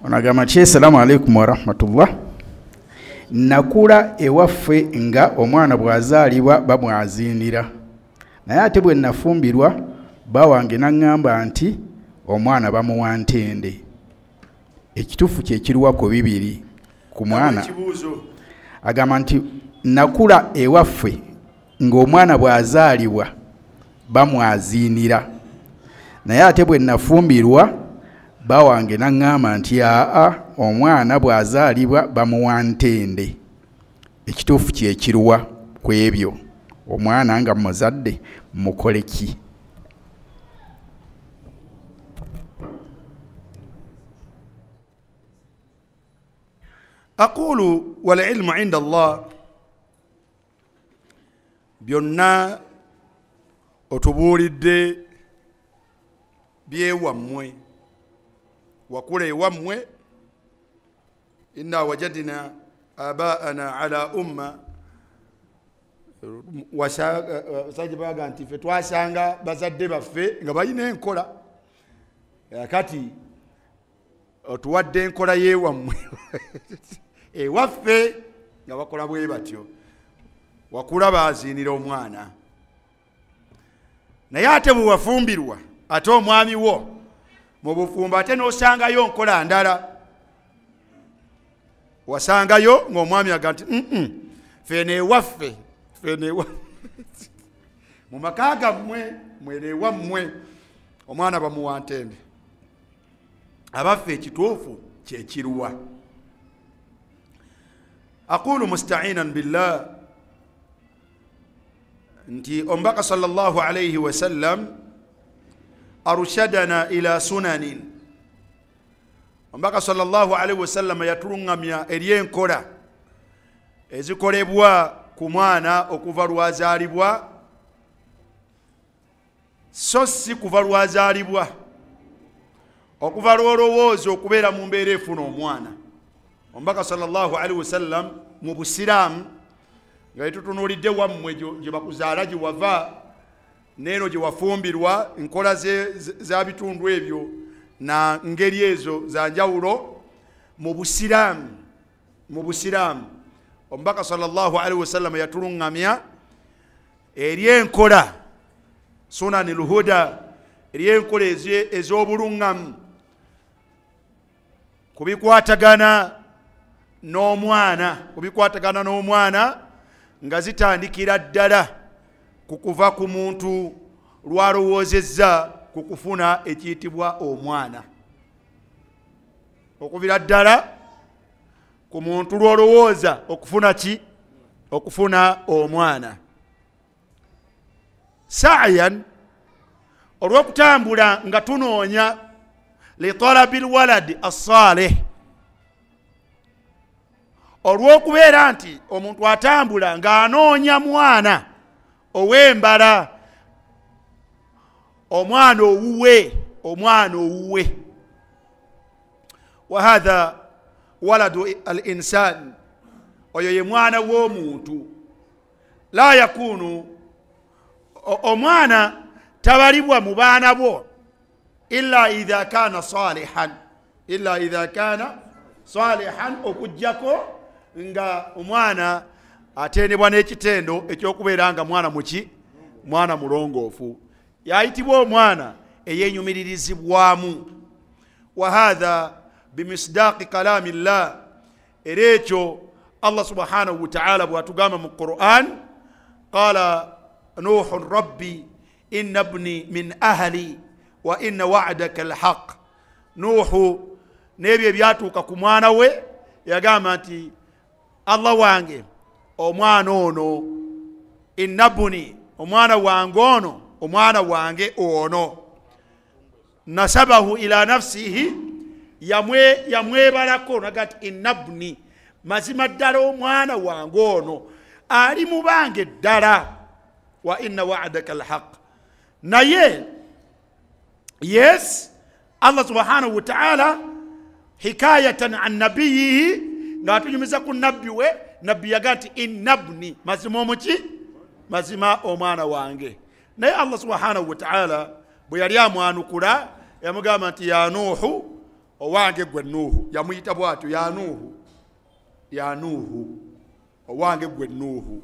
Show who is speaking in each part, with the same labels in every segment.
Speaker 1: Onagamba nti assalamu alaikum wa rahmatullah. Nakula ewaffe nga omwana bw'azaalibwa bamwaziinira. Naye ate bwe nafumbirwa bawange n'aŋŋamba nti omwana bamuwa ntende. Ekituufu kye kiruwa ku bibiri ku mwana? Agamba nti nakula ewaffe ng'omwana bw'azaalibwa bamwaziinira. Naye ate bwe nafumbirwa bawange n'aŋŋamba nti omwana bw'azaalibwa bamuwa ntende. Ekituufu kye kiruwa ku ebyo? Omwana nga muzadde mukole ki?
Speaker 2: أقول والعلم عند الله byonna otubuulidde byewammwe wakula ewammwe inna wajadna abaana ala umma wasajja baga nti ffe twasanga bazadde baffe nga balina enkola kati otuwadde enkola yewammwe ewaffe nga bakola bwe batyo wakula baziinira omwana. Naye ate bwe wafumbirwa ate omwami wo mu bufumbo ate n'osangayo nkola ndala. Wasangayo ng'omwami aga nti fene ewaffe mu maka gammwe mwene ewammwe omwana bamuwa ntende. Abaffe ekituufu kye kiruwa? Aqulu musta'inan billah nti omubaka sallallahu alayhi wa sallam arshadana ila sunanin. Omubaka sallallahu alayhi wa sallam yatulungamya eri enkola ezikolebwa ku mwana okuva lwazaalibwa, so si kuva lwazaalibwa, okuva lw'olowooza okubeera mu mbeera efuna omwana. Omubaka sallallahu alayhi wa sallam mu busiraamu nga yetutunuulidde wammwe gye bakuzaala gye wava neeno gye wafumbirwa, enkola za bitundu ebyo na ngeri ezo za njawulo mu busiraamu omubaka sallallahu alayhi wa sallam yatulungamya eri enkola sunani luhuda, eri enkola ez'obulungamu kubikwatagana n'omwana nga zitandikira ddala kukuva ku muntu lwalowoozezza ku kufuna ekiyitibwa omwana. Okuvira ddala ku muntu lwolowooza okufuna ki? Okufuna omwana. Sa'yan, olw'okutambula nga tunoonya li talabil waladi as-salih, olw'okubeera nti omuntu atambula ng'anoonya mwana ow'embala, omwana owuwe. Wa hadha waladu al-insan, oyo ye mwana w'omuntu. La yakunu, omwana tabalibwa mu baana bo illa idha kana salihan, okujjako nga omwana atendebwa n'ekitendo ekyokubeera nga mwana muki? Mwana mulongoofu. Yayitibwa omwana eyenyumiririzibwamu. Wa hadha bimisdaaqi kalamillah, era ekyo Allah subhanahu wa ta'ala bw'atugamba mu Qur'an, qala nuhu rabbi inna ibni min ahli wa inna wa'daka alhaq. Nuhu n'ebyo ebyatuuka ku mwana we yagamba nti Allah wange omwana ono, innabuni omwana wange ono, omwana wange ono, nasabahu ila nafsihi, yamwebalako nagati innabuni, mazima ddala omwana wange ono ali mu bange ddala, wa inna wa'daka alhaq. Naye yes, Allah subhanahu wa ta'ala hikayatan an nabiyihi ng'atunyumiza ku nabbi we, nabbi yagati innabni, mazima omuki? Mazima omwana wange. Naye Allah subhanahu wa ta'ala bwe yali amwanukula yamugamba nti ya Nuhu owange gwe Nuuhu. Yamuyita bw'atyo, ya Nuuhu, owange gwe Nuuhu.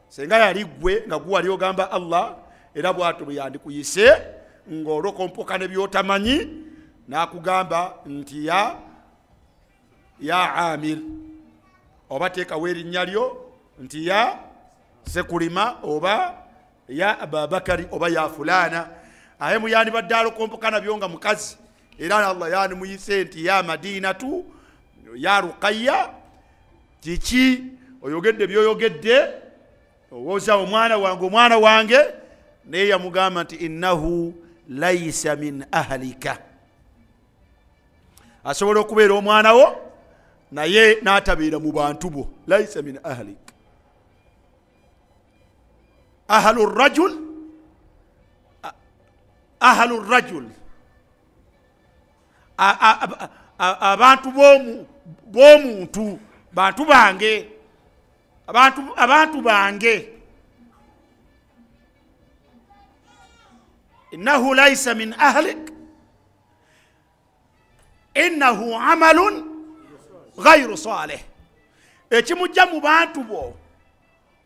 Speaker 2: Senga yali gwe nga gwe wali ogamba Allah, era bw'atyo bwe yandikuyise ng'olokompoka ne by'otamanyi, n'akugamba nti ya Amir, oba teekawo erinnya lyo nti ya Sekulima, oba ya Ababakari, oba ya Fulana. Aye muyandibadde alokompoka nabyo nga mukazi, era Allah yandimuyise nti ya Madinatu, ya Ruqayya. Kiki oyogedde byoyogedde, owooza omwana wange, naye yamugamba nti innahu laysa min ahlika, asobola okubeera omwana wo naye n'atabeera mu bantu bo. Laysa min ahlik. ahlu rajul, abantu b'omuntu, bantu bange, abantu bange. Innahu laysa min ahlik innahu amalun ghayru salih. Ekimujja mu bantu bo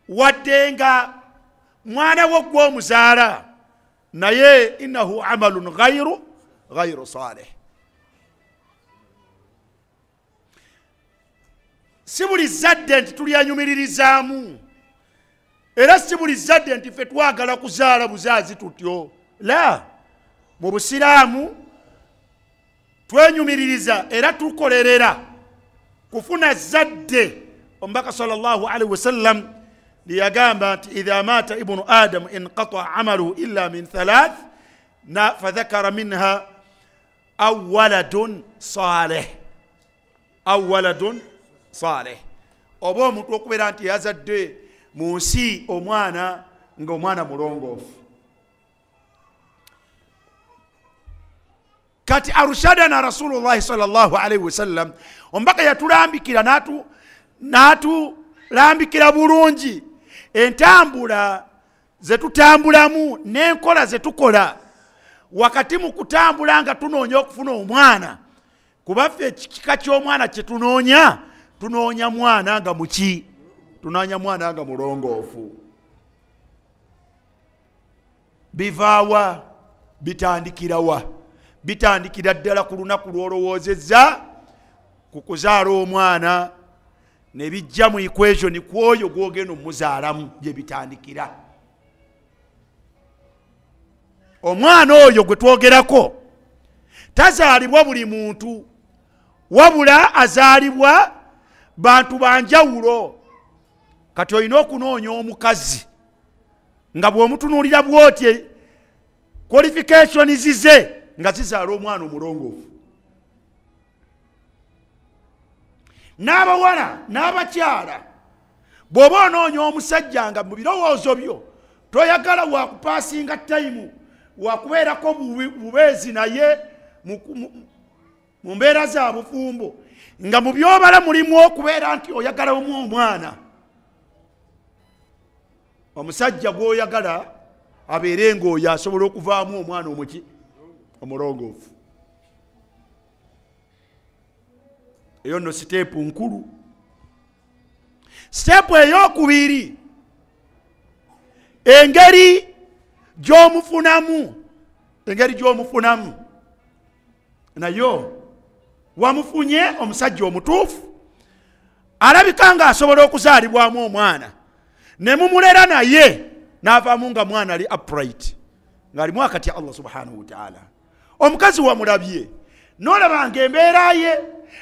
Speaker 2: wadde nga mwana wo gw'omuzaala, naye innahu amalun ghayru salih. Si buli zadde nti tulyanyumiririzaamu, era si buli zadde nti ffe twagala kuzaala buzaazi tutyo. La, mu Busiraamu twenyumiririza era tukolerera kufuna zadde. Omubaka sallallahu alaihi wasallam liyagamba nti idha mata ibnu Adam inqata amaluhu illa min thalath, fadhakara minha aw waladun salih. Oba omuntu okubeera nti yazadde mu nsi omwana nga omwana mulongoofu. Kati arshadana Rasulullah sallallahu alaihi wasallam, omubaka yatulambikira n'atulambikira bulungi entambula ze tutambulamu n'enkola ze tukola wakati mu kutambula nga tunoonya okufuna omwana. Kuba ffe ekika ky'omwana kye tunoonya mwana nga muki? Tunoonya mwana nga mulongoofu. Bivaawa, bitandikirawa? Bitandikira ddala ku lunaku lw'olowoozezza ku kuzaala omwana, ne bijja mu equation kw'oyo gw'ogenda omuzaalamu gye bitandikira. Omwana oyo gwe twogerako tazaalibwa buli muntu, wabula azaalibwa bantu banjawulo. Kati olina okunoonya omukazi nga bw'omutunuulira bw'otye qualifications zize nga zizaala omwana omulongoofu. N'abawala n'abakyala, bw'oba onoonya omusajja nga mu birowoozo byo toyagala wakupasinga tayimu, wakubeerako bubeezi naye mu mbeera za bufumbo, nga mu byobala mulimu okubeera nti oyagala omwana, omusajja gw'oyagala abeere ng'oyo asobola okuvaamu omwana omulongoofu. Eyo nno siteepu nkulu. Siteepu ey'okubiri, engeri gy'omufunamu nayo wamufunye omusajja omutuufu alabika nga asobola okuzaalibwamu omwana, ne mumulera naye n'avaamu nga mwana ali upright, ng'alimu akatya Allah subhanahu wa ta'ala. Omukazi wamulabye n'olabanga embeera ye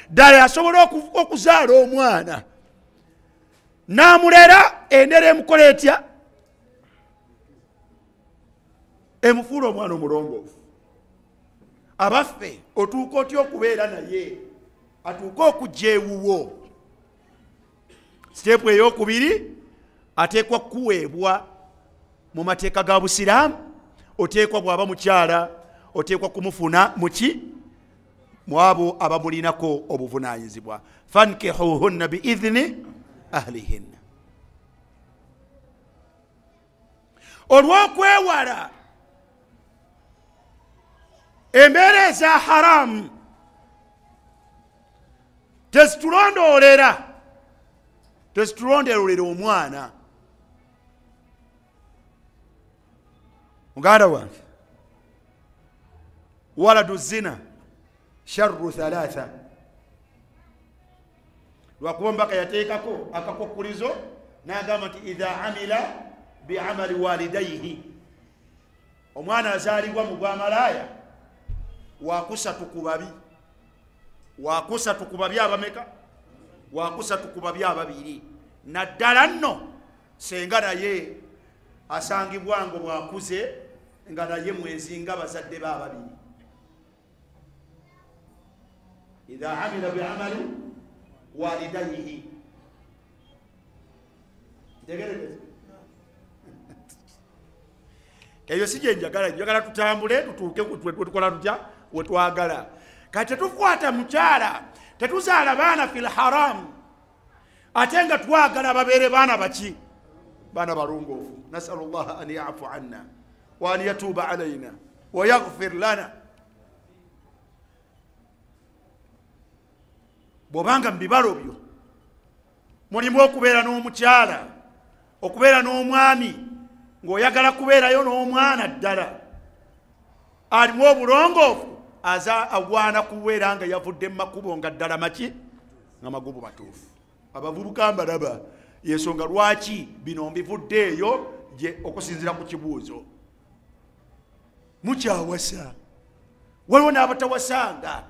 Speaker 2: ddala yasobola okuzaala omwana, n'amulera, endera emukola etya? Emufuula omwana omulongoofu. Abaffe otuuka otya okubeera naye, atuuka okujja ewuwo. Siteepu ey'okubiri ateekwa kuweebwa mu mateeka ga Busiraamu, oteekwa bw'aba mukyala oteekwa kumufuna muki? Mu abo abamulinako obuvunaanyizibwa. Fankihuhunna biidhni ahlihinna. Olw'okwewala embeera eza haramu tezitulondoolera omwana. muganda wange, waladu zina sharru thalatha. lwakuba mbaka yateekako akakokkulizo n'agamba nti idha amila biamali walidaihi, omwana azaalibwa mu bwamalaaya wakusatu ku babi abameka? wakusatu ku babi ababiri. naddala nno senga naye asangibwa ngo bwakuze nga naye mwezi nga bazadde be ababiri. idha amila biamali walidaihi. eyo si gyenjagala tutambule tutuuke tukola tutya wetwagala. kati tetukwata mukyala tetuzaala baana fil haram ate nga twagala babeere baana baki? baana balongoofu. nasalu llaha an yafu anna wa an yatuuba alaina wa yaghfir lana. bwobanga mu bibalo byo mulimu okubeera n'omukyala, okubeera n'omwami ng'oyagala kubeerayo n'omwana ddala alimu obulongoofu, agwana kubeera nga yavudde mu makubo nga ddala maki? nga magubu matuufu. abavubuka mbalaba, yensonga lwaki bino mbivuddeeyo okusinzira ku kibuuzo. mukyawasa, waliwo n'abatawasanga,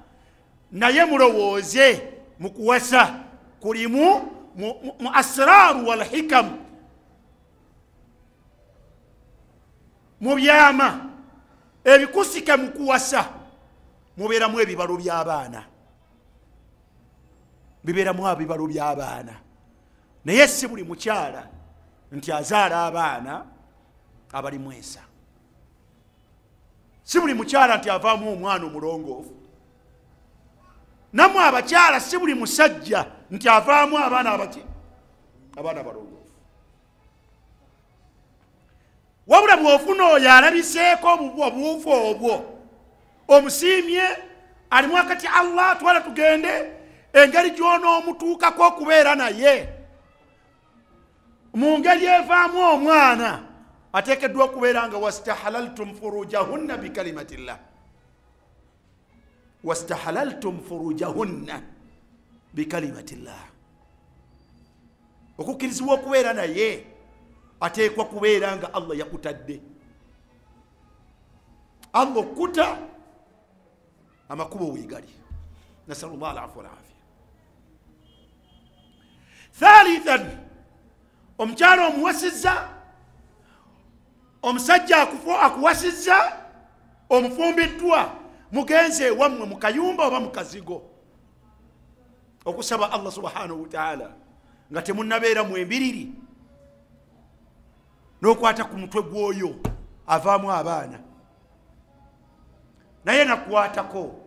Speaker 2: naye mulowooze mu kuwasa kulimu mu asraru wal hikamu, mu byama ebikusike mu kuwasa mubeeramu ebibalo by'abaana, bibeeramu ebibalo by'abaana. naye si buli mukyala nti azaala abaana abali mwesa. si buli mukyala nti avaamu omwana omulongoofu. nammwe abakyala si buli musajja nti avaamu abaana abaki? abaana balongoofu. wabula bw'ofuna oyo alabiseeko obuufu obwo, omusiimye, alimu akati Allah twala tugende, engeri gy'onoomutuukako okubeera naye mu ngeri evaamu omwana ateekeddwa okubeera nga wastahalaltum furujahunna bikalimatillah. wastahalaltum furujahunna bikalimatillah. okukkirizibwa okubeera naye ateekwa kubeera nga Allah yakutadde. Allah okkuta amakubo weegali. nasalu llah alafu walafia. thalithan, omukyala omuwasizza, omusajja akuwasizza, omufumbiddwa, mugenze wammwe mu kayumba oba mu kazigo, okusaba Allah subhanahu wa ta'ala nga temunnabeera mwembiriri, n'okwata ku mutwe gw'oyo avaamu abaana, naye nakwatako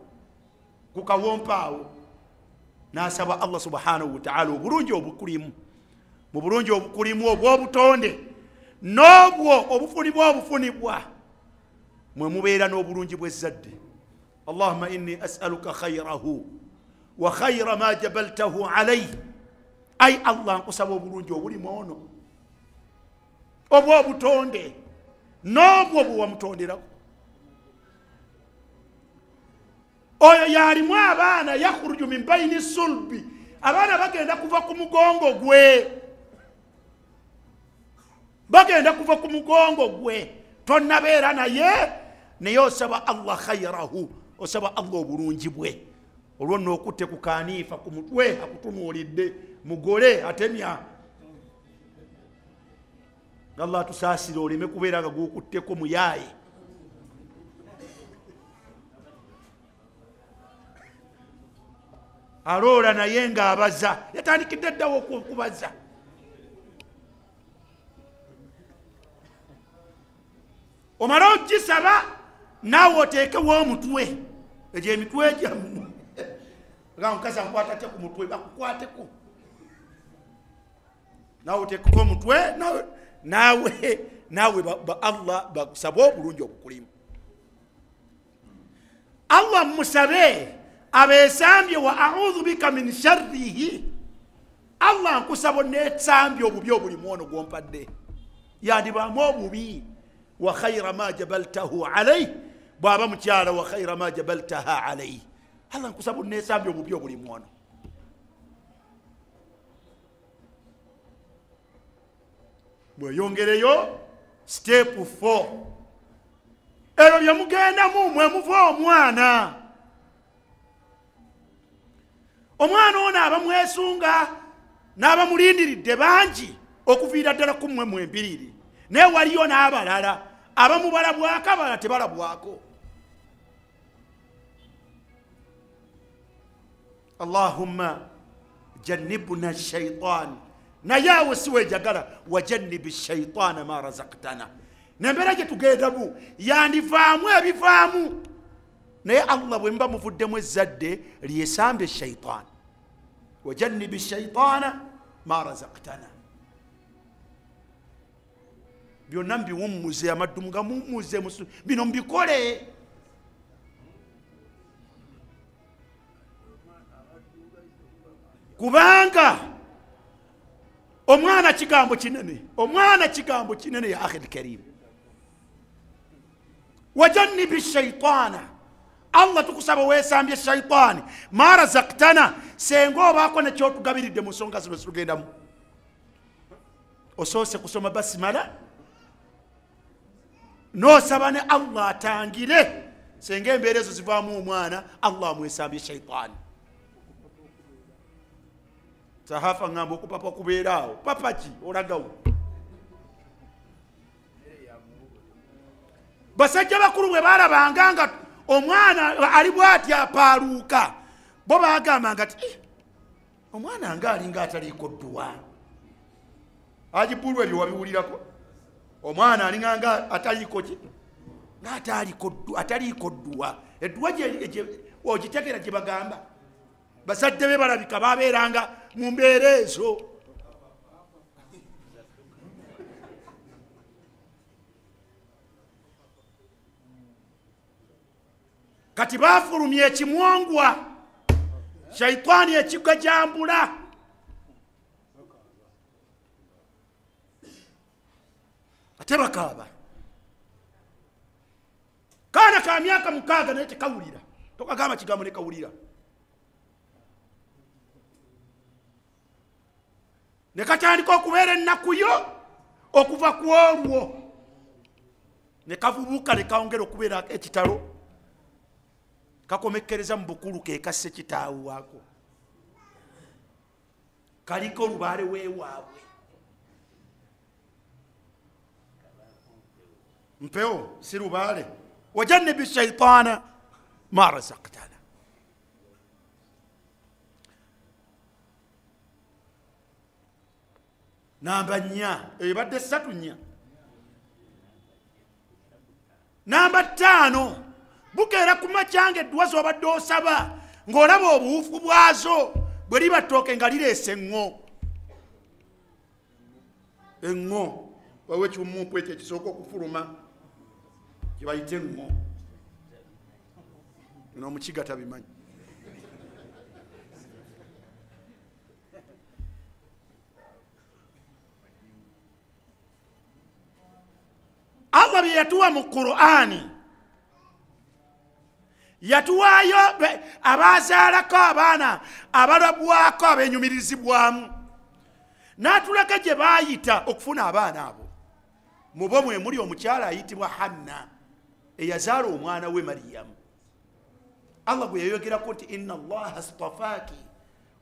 Speaker 2: ku kawompaawo n'asaba Allah subhanahu wa ta'ala obulungi obukulimu, mu bulungi obukulimu obw'obutonde n'obwo obufunibwa obufunibwa, mwe mubeera n'obulungi bw'ezzadde. Allahumma inni as'aluka khayrahu wa khayra ma jabaltahu alayhi. ay Allah nkusaba obulungi obulimu ono obw'obutonde n'obwo bwewamutonderaku. oyo yalimu abaana yakhruju min bayini sulbi, abaana bagenda kuva ku mugongo gwe, bagenda kuva ku mugongo gwe, tonnabeera naye osaba Allah khayrahu, osaba Allah obulungi bwe. olwo n'okutte ku kaaniifa ku mutwe akutunuulidde, mugole atemya. Allah tusaasire oleme kubeera nga gukutteko muyaaye. aloola naye ng'abaza, yatandikidde ddawo okubaza. omala ogisaba naawe oteekewo omutwe, egyo emitwe gyammwe nga omukazi akwata te ku mutwe, bakukwateko naawe oteekeko omutwe, naawe Allah bakusabe obulungi obukulimu. Allah musabe abesambye wa a'udhu bika min sharrihi. Allah nkusabo netsambye obubi obuli muono gwompadde yandibamu obubi. Wa khayra ma jabaltahu alayhi bwaba mukyala wa khayra ma jabaltaha alayhi. Allah nkusabo netsambye obubi obuli muono. Mweyongereyo step 4 ero byamugenda mumwe muva omwana. Omwana ono abamwesunga n'abamulindiridde bangi okuviira ddala ku mmwe mwembiriri, naye waliyo n'abalala abamubalabwako abalala tebalabwako. Allahumma jannibna shaitan, naye awo siwejagala wajannibi shaitana ma razaqtana. Nembera gye tugendamu yandivaamu ebivaamu, naye Allah bwe mba muvuddemu ezzadde lyesambe shaitan. Wajannibi shaitana ma razaqtana. Byonna mbiwummuze, amaddumu gamuwummuze, bino mbikole. Kubanga omwana kigambo kinene, omwana kigambo kinene ya akhil karim. Wajannibi shaitana, Allah tukusaba wesambye shaitani ma razaqtana. Senga obaako nekyotugabiridde mu nsonga zino zitugendamu, osoose kusoma basimala nosaba ne Allah atangire. Senga embeera ezo zivaamu omwana, Allah amwesambye shaitani. Sahafa ngamba okupapa kubeeraawo, papa ki olagawo? Basajja bakulu bwe balabanga nga omwana ali bw'ati apaaluuka, bo bagambanga nti omwana nga alinga ataliiko dduwa. Ajibulwa ebyo wabiwulirako? Omwana alinga nga ataliiko ki? Nga ataliiko dduwa. Edduwa ogitegera gye bagamba. Bazadde be balabika babeeranga mu mbeera ezo. Kati bafulumye ekimwongwa, shaitani ekigajambula. Ate bakaaba. Kaana ka myaka 6 naye tekawulira. Tokagamba kigambo ne kawulira. Ne katandika okubeera ennaku yo okuva ku olwo. Ne kavubuka ne kawongera okubeera ekitalo. Kakomekkereza mu bukulu ke kasse kitaawe waako. Kaliko olubaale weewaabwe. Mpeo si lubaale. Wajannibi shaitana ma razaqtana. Namba 4 ebadde 3 nnya. Namba 5 bukeera ku makyange eddwa z'obadde osaba ng'olaba obuwufu bwazo bwe liba ttooke nga lireese eŋŋo. Eŋŋo wawe ekiwumumpu ekyo ekisooka okufuluma kye bayita eŋŋo. Bino omukiga tabimanyi. Allah bye yatuwa mu Qur'ani, yatuwaayo abazaalako abaana abalabwako abenyumirizibwamu, n'atulaga gye baayita okufuna abaana abo. Mu bo mwe muli omukyala ayitibwa Hanna eyazaala omwana we Mariyamu. Allah bwe yayogerako nti inna Allaha astafaaki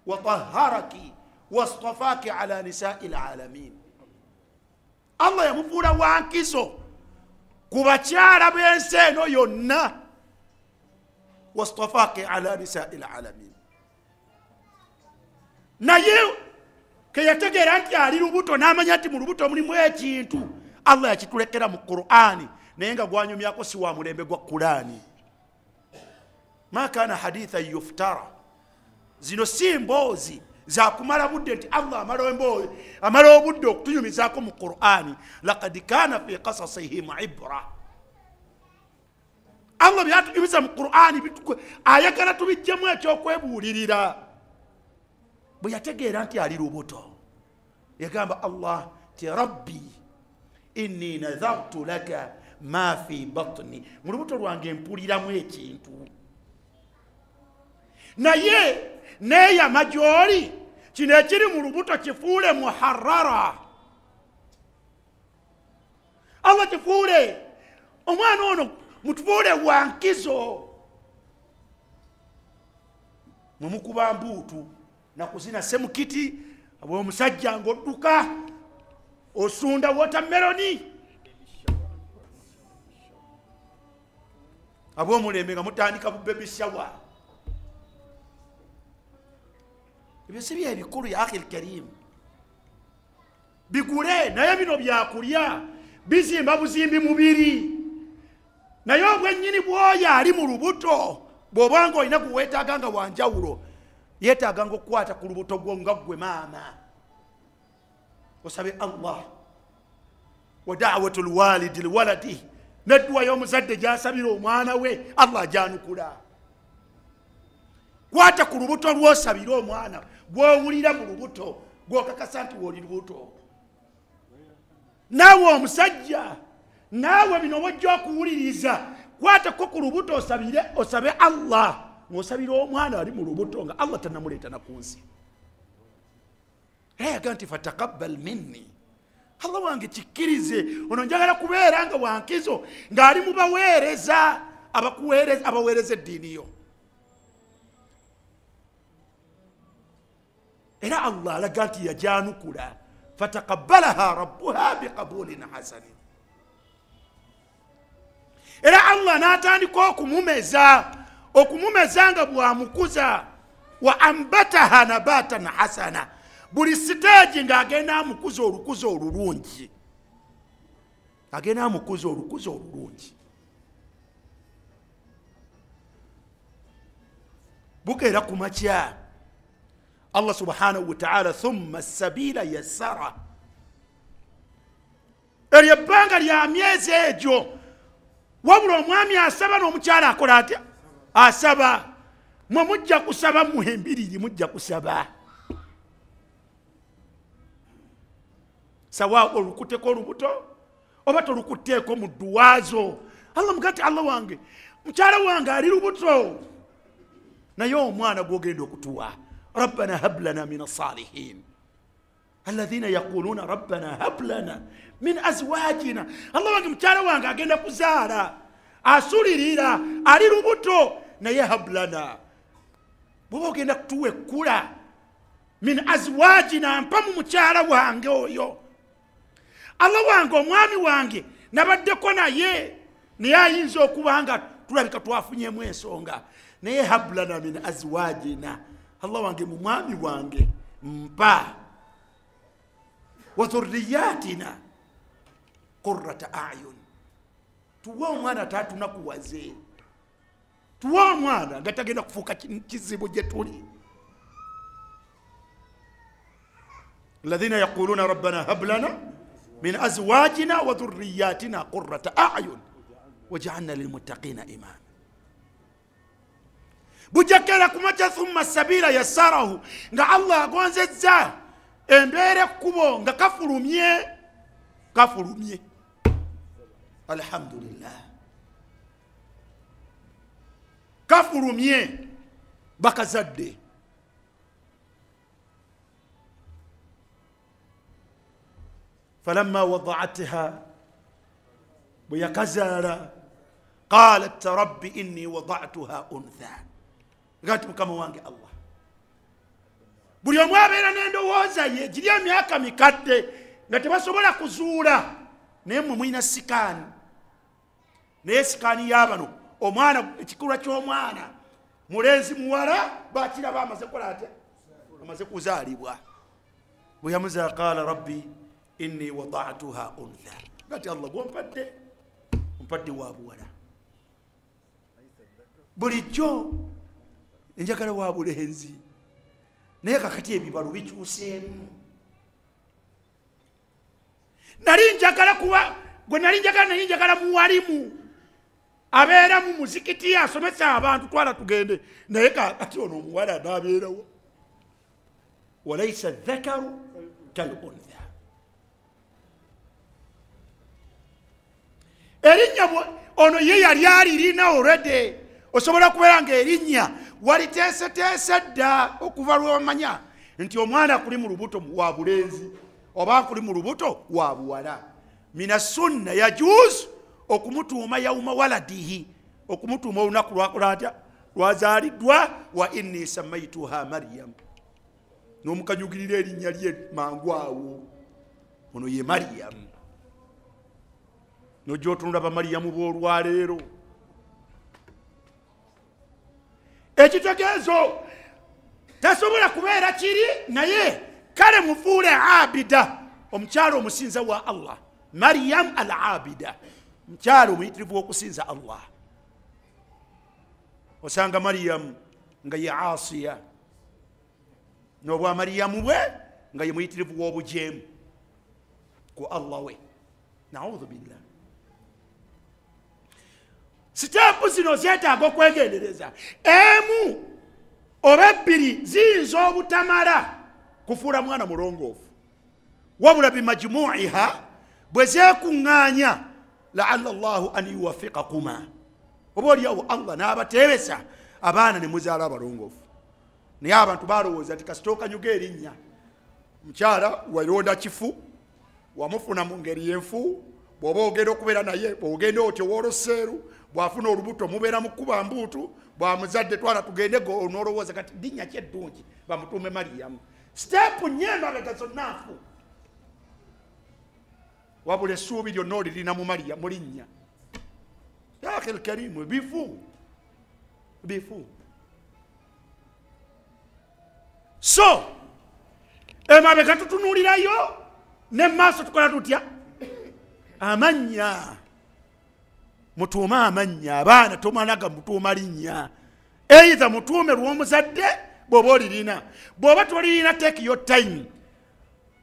Speaker 2: wa tahharaki wastafaaki ala nisaai alalamin. Allah yamufuula wankizo ku bakyala b'ensi eno yonna. Wastafaaki ala nisaai alalamin. Naye ke yategeera nti ali lubuto n'amanya nti mu lubuto mulimu ekintu, Allah yakitulekera mu Qur'ani, naye nga gwanyumyako si wa mulembe gwa Qur'ani. Ma kana haditha yuftara. Zino si mboozi za kumala budde nti Allah amala obudde okutunyumizaako mu Qur'ani. Laqad kana fi qasasihim ibra. Allah byatuyimiza mu Qur'ani ayagala tubijjemu ekyokwebuulirira. Bwe yategeera nti ali lubuto yagamba Allah ti rabbi inni nadhartu laka ma fi batni, mu lubuto lwange mpuliramu ekintu. Naye neeyama gy'oli kino ekiri mu lubuto kifuule muharrara. Allah kifuule omwana ono mutufuule wankizo. Mwemukuba mbuutu nakuzina semukiti ab'omusajja ng'odduka osunda watermeloni, ab'omulembe nga mutandika bu baby shower. Ebyo si bye bikulu ya akhi al-karim. Bigule naye bino byakulya bizimba buzimbi mubiri. Naye obwennyini bwoya ali mu lubuto bw'obanga olina kuweetaaga nga wanjawulo yeetaaganga okukwata ku lubuto gwo nga ggwe maama. Osabe Allah wa da'watu lwalidi liwaladi, nedduwa y'omuzadde gy'asabira omwana we Allah ajanukula. Kwata ku lubuto lw'osabira omwana gw'owulira mu lubuto gw'okakasa nti w'oli lubuto. Naawe omusajja naawe bino wajja okuwuliriza, kwatako ku lubuto osabe Allah ng'osabira omwana ali mu lubuto nga Allah tannamuleeta na ku nsi. Era yagaa nti fataqabbal minni, Allah wange kikkirize, ono njagala kubeera nga wankizo ng'ali mu baweereza abaweereza eddiini yo. Era Allah alaga nti yajanukula fataqabbalaha rabbuha biqabulin hasanin. Era Allah n'atandika okumumeza nga bw'amukuza, wa ambataha nabatan hasana, buli siteegi ng'agenda amukuza olukuzo olulungi, agenda amukuza olukuzo olulungi. Bukeera ku makya Allah subhanahu wa ta'ala thumma sabila yassara, eryo ebbanga lya myezi egyo wabula omwami asaba n'omukyala akola atya? Asaba. Mwe mujja kusaba muhembiriri, mujja kusaba sawa olukuteko olubuto oba tolukutteeko mu dduwaazo. Allah mugati Allah wange mukyala wange ali lubuto naye omwana gwogenda okutuwa. Rabbana hab lana min as-salihin alladhina yaquluna rabbana hab lana min azwajina. Allah wange mukyala wange agenda kuzaala asulirira ali lubuto naye hab lana, bw'oba ogenda kutuwa ekkula min azwajina mpa mu mukyala wange oyo. Allah wange omwami wange nabaddeko naye ayinza okuba nga tulabika twafunyemu ensonga, naye hab lana min azwajina, Allah wange mu mwami wange mpa wa dhurriyatina qurrata a'yun, tuwa omwana tatunakuwaze, tuwa omwana nga tagenda kufuuka kizibu gye tuli. alladhina yaquluna rabbana hab lana min azwajina wa dhurriyatina qurrata a'yun waj'alna lilmuttaqina imama. Bujakera kumacha thumma sabila yassarahu, nga Allah agonzezza embeera ekkubo nga kafulumye. Alhamdulillah, kafulumye bakazadde. Falamma wada'atha, bwe yakazaala qalat rabbi inni wada'tuha untha, ngati mukama wange Allah. Buli omu abeera n'endowooza ye giri emyaka mikadde nga tebasobola kuzuula, naye mmwe mulina sikaani. Naye sikaani y'abano omwana, ekikula ky'omwana mulenzi muwala bakiraba amaze kukola atya? Amaze kuzaalibwa. Bwe yamuzaala qaala rabbi inni wada'tuha untha, ngati Allah gw'ompadde wa buwala. Bulijjo enjagala wa bulenzi, naye kakati ebibalo bikyuseemu. Nali njagala muwalimu abeera mu muzikiti asomesa abantu twala tugende naye kati ono omuwala n'abeerawo walaisa dhakaru kaluntha erinnya ono ye yali alirina olwedde osobola kubeera nga erinnya waliteeseteese dda okuva lwomanya nti omwana kuli mu lubuto wa bulenzi oba kuli mu lubuto wa buwala mina sunna yajuuzu okumutuuma yauma waladihi okumutuuma olunaku lwakolata lwazaaliddwa wa inni samaituha maryam n'omukanyugirira erinnya lye mangu awo ono ye maryam nojja otunula bamaryamu b'olwaleero ekitegeezo tasobola kubeera kiri naye kale mufuule abida omukyalo omusinza wa allah maryam al abida mukyalo omuyitirivu w'okusinza allah osanga maryamu nga ye asiya n'obwa maryamu bwe nga ye muyitirivu w'obujeemu ku allah we naudhu billah siteepu zino zetaaga okwegendereza emu oba ebbiri ziyinza obutamala kufuula mwana mulongoofu wabula bimajmuiha bwe zeekuŋŋaanya laala llahu an yuwafiqakuma oba oliawo allah n'abateebesa abaana ne muzaala abalongoofu naye abantu balowooza nti kasita okanyuga erinnya mukyala walonda kifu wamufuna mu ngeri yenfu bw'oba ogenda okubeera naye bw'ogenda otyo wooloseeru bw'afuna olubuto mubeera mu kkuba mbuutu bw'amuzadde twala tugende n'olowooza kati linnya ki eddungi bamutuume mariyamu siteepu nyemabega zonna nfu wabula essuubi lyonna olirina mu mariyamu linnya yaakhi alkarimu bifu so emabega tutunuulirayo ne maaso tukola tutya amannya mutuume amannya abaana tomalaga mutuuma linnya eitha mutuume lw'omuzadde bw'oba olirina bw'oba tolirina take your time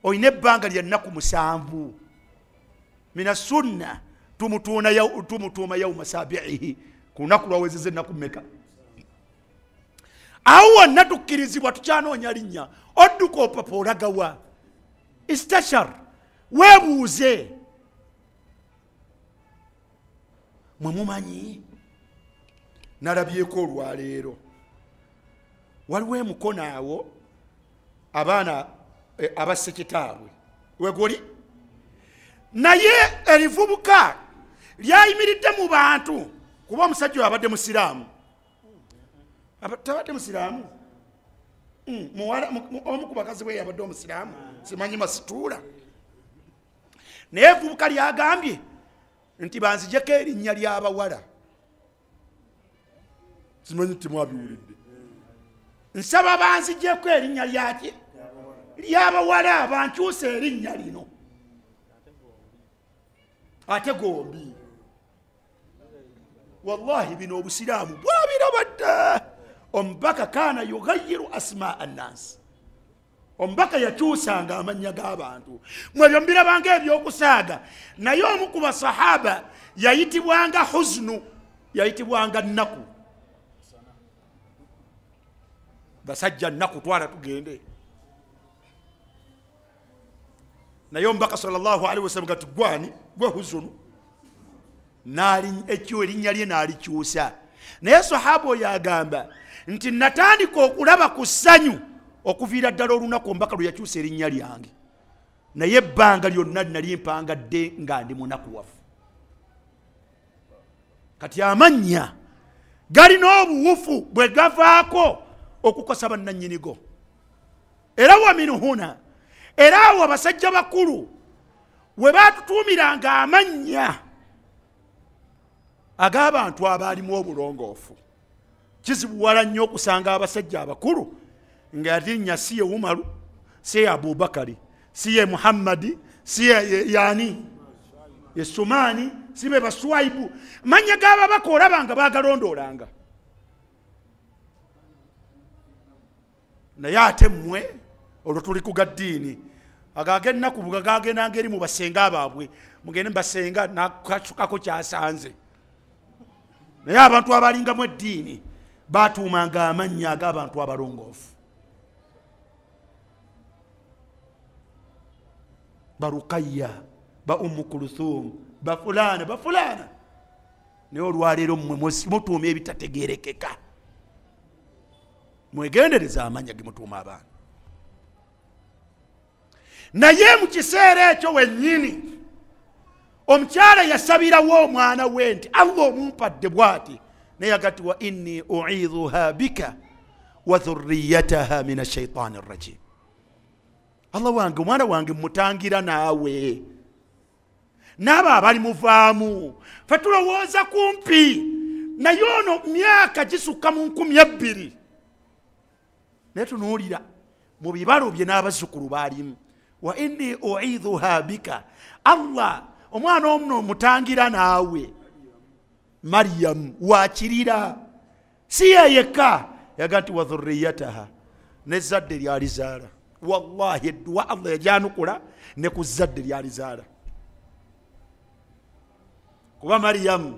Speaker 2: olina ebbanga lya nnaku 7 mina sunna tumutuuma yauma sabiihi ku lunaku lwawezeza ennaku mmeka awo wonna tukkirizibwa tukyanoonya linnya odduka opapa olagawa istashar weebuuze mwe mumanyi nalabyeko olwaleero waliwo emukono awo abaana abasekitaabwe weguli naye erivubuka lyayimiridde mu bantu kuba omusajja oyo abadde musiraamu tabadde musiraamu omu ku bakazi bwe yabadde omusiraamu simanyi masituula naye evubuka lyagambye nti banzijeko erinnya ly'abawala simanyi timwabiwulidde nsaba banzijeko erinnya lyaki ly'abawala bankyusa erinnya lino ate gombi wallahi bino obusiraamu bwabirabadde omubaka kaana yugayiru asmaa annansi omubaka yakyusanga amannya g'abantu mwebyo mbirabanga ebyokusaaga naye omu ku basahaba yayitibwanga huznu yayitibwanga nnaku basajja nnaku twala tugende naye omubaka sallallahu alaihi wasallam gati gwani gwe huznu ekyo erinnya lye n'alikyusa naye sahaba oyo agamba nti natandika okulaba ku ssanyu okuviira ddala olunaku omubaka lwe yakyusa erinnya lyange naye ebbanga lyonna nali mpangadde nga ndi munakuwafu kati amannya galina obuwufu bwe gavaako okukosa bannannyinigo era waminhuna era awo abasajja bakulu we baatutuumiranga amannya ag'abantu abaalimu obulongoofu kizibuwala nnyo okusanga abasajja abakulu nga yalinnya si ye umaru si ye abubakari si ye muhammadi si ye yani ye sumani si be baswaibu mannya g'ababaka olabanga bagalondoolanga naye ate mmwe olwo tuli ku gaddiini agag'ennaku gagendanga eri mu basenga abaabwe mugende mubasenga nakasukako kyasanze naye abantu abalingamu eddiini batuumanga amannya ag'abantu abalongoofu. ba Rukayya, ba Ummu Kulthum, ba fulana. Naye olwaleero mmwe mutuuma ebitategeerekeka. Mwegendereza amannya ge mutuuma abaana. Naye mu kiseera ekyo wennyini omukyala yasabirawo omwana we nti Allah omumpadde bw'ati, naye agati wa inni u'idhuha bika wa dhurriyataha min ash-shaytani ar-rajim. Allah wange omwana wange mutangira naawe n'abo abali muvaamu. Fe tulowooza kumpi naye ono myaka gisukka mu 2,000, naye tunuulira mu bibalo bye n'abazzukulu baalimu. Wa inni u'idhuha bika, Allah omwana omuno mutangira naawe. Maryam wakirira, si yekka, yaga nti wa dhurriyataha, n'ezzadde lyalizaala. Wallahi edduwa Allah yajanukula ne ku zzadde lyalizaala. Kuba Maryam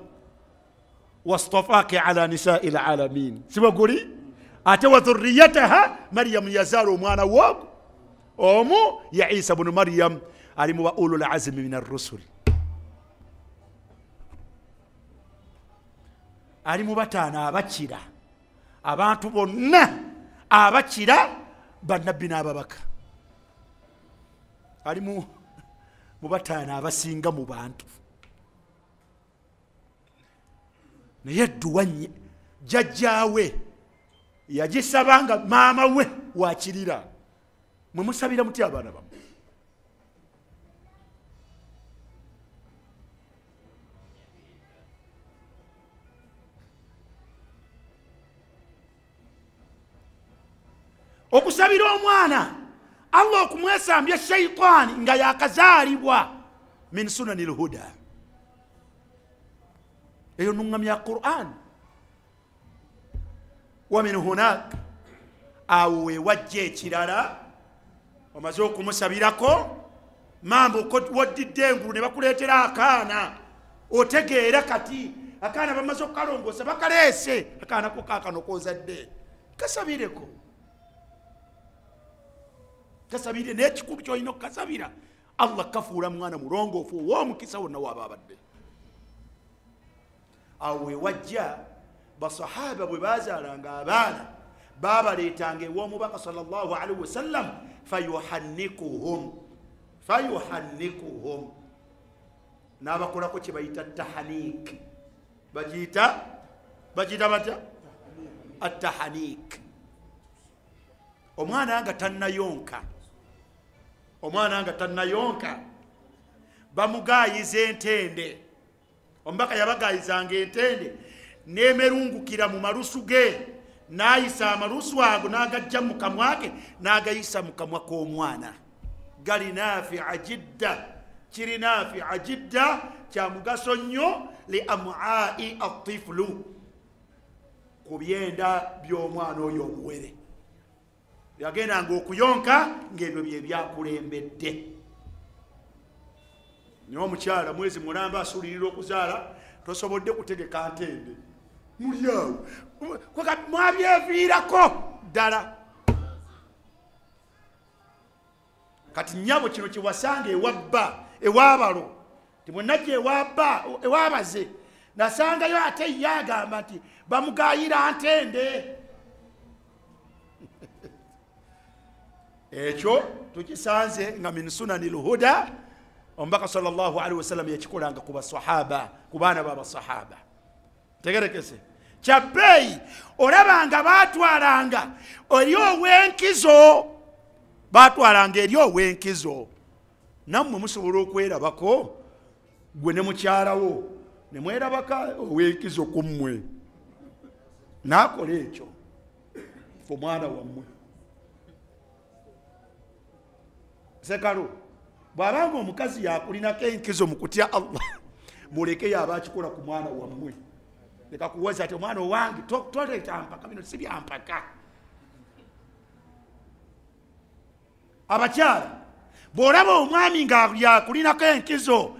Speaker 2: wastafaki ala nisa'i alalamin, sibaguli ate wa dhurriyataha, Maryam yazaala omwana wogo omu ya Isa ibn Maryam, ali mu ulul azmi min ar-rusul, ali mu bataano abakira, abantu bonna abakira bannabbi n'ababaka, ali mu bataano abasinga mu bantu. Naye edduwa jjajjaawe yagisabanga maama we wakirira. Mwe musabira muti abaana bammwe? Okusabira omwana Allah okumwesambya shayitaani nga yakazaalibwa min sunanil huda, eyo nuŋŋamya ya Qur'an. Wa min hunak, awo wewajja ekirala, omaze okumusabirako mambo woddidde engulu ne bakuleetera akaana, otegeera kati akaana bamaze okukalongoosa bakaleese, akaana ko kaakano kozadde, kasabireko. Kasabire n'ekikulu kyolina okukasabira, Allah kafuula mwana mulongoofu ow'omukisa wonna waaba abadde. Awo wewajja basahaba bwe bazaalanga abaana babaleetanga ew'omubaka sallallahu alaihi wasallam, fayuhannikuhum, n'abakolako kye bayita tahanik. Bagiyita batya at-tahanik. Omwana nga tannayonka, bamugayiza entende. Omubaka yabagayizanga entende n'emerungukira mu malusu ge, n'ayisa amalusu ago n'agajja mu kamwa ke, n'agayisa mu kamwa k'omwana. Gali naafi'a jidda, kiri naafi'a jidda, kya mugaso nnyo li am'a'i at-tiflu, ku byenda by'omwana oyo omuwere. Yagendanga okuyonka ng'ebyo bye byakulembedde. Naye omukyala mwezi mulamba asuulirira okuzaala, tosobodde kutegeka ntende, muli awo mwabyeviirako ddala. Kati nnyabo kino kiwasanga ewabalo, tibwenajja ewabaze, nasangayo ate ye agamba nti bamugayira ntende. Ekyo tukisanze nga min sunanil huda, omubaka sallallahu alaihi wasallam yakikolanga ku basahaba, ku baana b'abasahaba. Tegerekese kyabbeeyi, olabanga batwalanga eri ow'enkizo, nammwe musobola okwerabako, gwe ne mukyalawo ne mwerabaka ow'enkizo ku mmwe, n'akola ekyo omwana wammwe. Sekalo bw'abanga omukazi yakulinako enkizo mu kutya Allah, muleke yaba akikola ku mwana wammwe. Leka kuweza ati omwana owange toleeta mpaka, bino si byampaka. Abakyala bw'olaba omwami nga yakulinako enkizo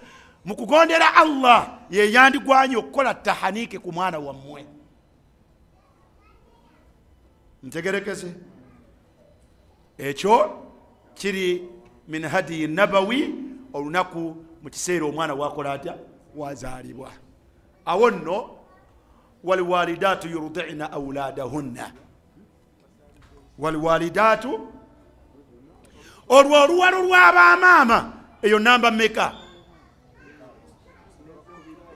Speaker 2: mu kugondera Allah, ye yandigwanye okukola tahaniki ku mwana wammwe. Ntegerekese ekyo kiri min hadiyi nabawi olunaku mu kiseera omwana wakola atya wazaalibwa. Awo nno walwalidaatu yurdi'na awladahunna, walwalidaatu olwo oluwalo lw'abamaama eyo namba meka?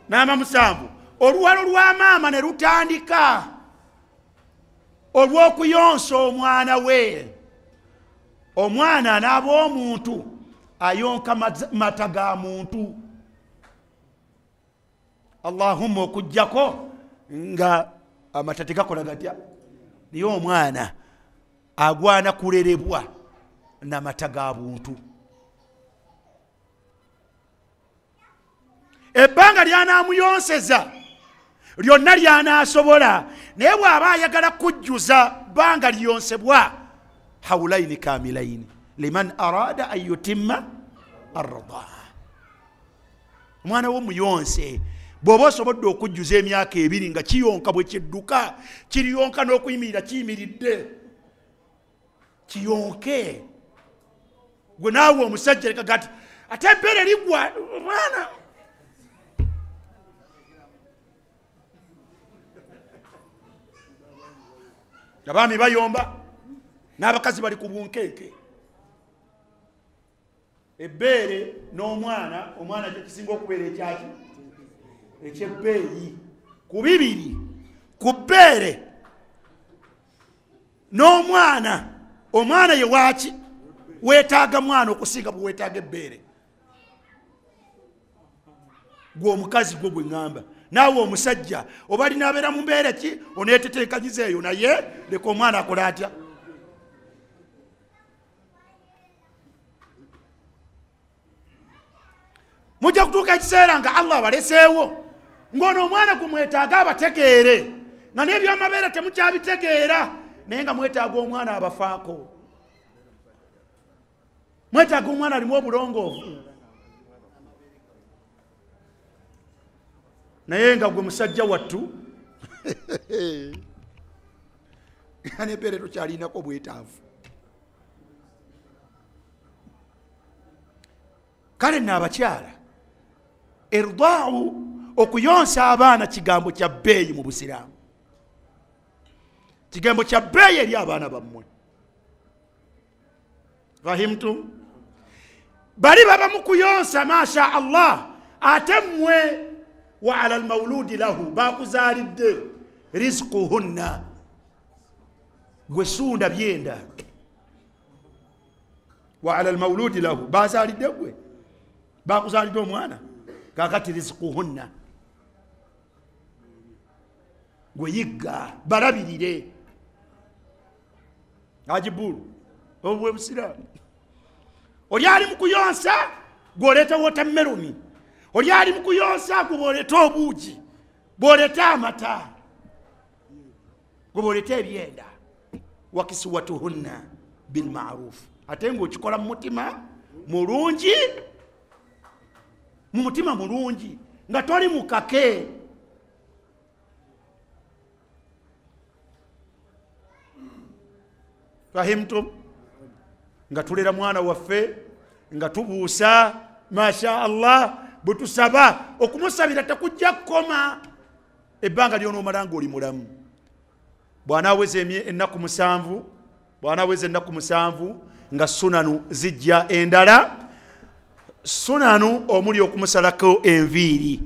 Speaker 2: Namba 7. Oluwalo lw'amaama ne lutandika olw'okuyonsa omwana we. Omwana anaaba omuntu ayonka mata ga muntu, Allahumma okujjako nga amata tegakola gatya, naye omwana agwana kulerebwa n'amata ga buntu. Ebbanga lyanamuyonseza lyonna lyanaasobola, naye bw'aba ayagala kujjuza bbanga liyonsebwa hawulaini kamilaini liman arada an yutimma ardaa. Omwana w'omuyonse bw'oba osobodde okujjuza emyaka 2 nga kiyonka bwe kidduka, kiriyonka n'okuyimirira kiyimiridde, kiyonke. Gwe naawe omusajja leka gati ate ebbeere ligwa mwana. Abaami bayomba n'abakazi bali ku bunkenke. Ebbeere n'omwana, omwana kyekisinga okubeera ekyaki ekyebbeeyi ku 2, ku bbeere n'omwana. Omwana ye waaki weetaaga mwana okusinga bwe weetaaga ebbeere. Gwe omukazi gwe gwe ŋŋamba, naawe omusajja oba alinabeera mu mbeera ki oneeteteekanyiza eyo, naye leka omwana akola atya? Mujja kutuuka ekiseera nga Allah abaleseewo ng'ono omwana gwe mwetaaga abategeere, nga n'ebyamabeera temukyabitegeera, naye nga mwetaaga omwana abafaako, mwetaaga omwana alimu obulongoofu. Naye nga gwe musajja wattu n'ebbeere tokyalinako bwetaavu. Kale nno abakyala, irdaa'u okuyonsa abaana kigambo kya bbeeyi mu Busiraamu, kigambo kya bbeeyi eri abaana bammwe. Fahimtum? Bali baba mu kuyonsa masha Allah, ate mmwe wa ala almawludi lahu bakuzaalidde rizquhunna, gwe sunda byenda. Wa ala almawludi lahu bazaalidde gwe, bakuzaalidde omwana, kakati rizquhunna gwe yigga balabirire. Ajibulu obwe Busiraamu, oli ali mu kuyonsa gw'oleeta watermeloni, oli ali mu kuyonsa gwe bw'oleeta obuugi, bw'oleeta amata, gwe bw'oleeta ebyenda. Wakisuwatuhunna bilma'ruf, ate ng'okikola mu mutima mulungi, mu mutima mulungi, nga toli mukake. Fahimtum? Nga tulera mwana waffe, nga tubuusa masha Allah, bwe tusaba okumusabira tekujja kukoma ebbanga ly'onoomala ng'oli mulamu. Bw'anaaweza ennaku 7, bw'anaaweza ennaku 7 nga sunanu zijja endala. Sunanu omuli okumusalako enviiri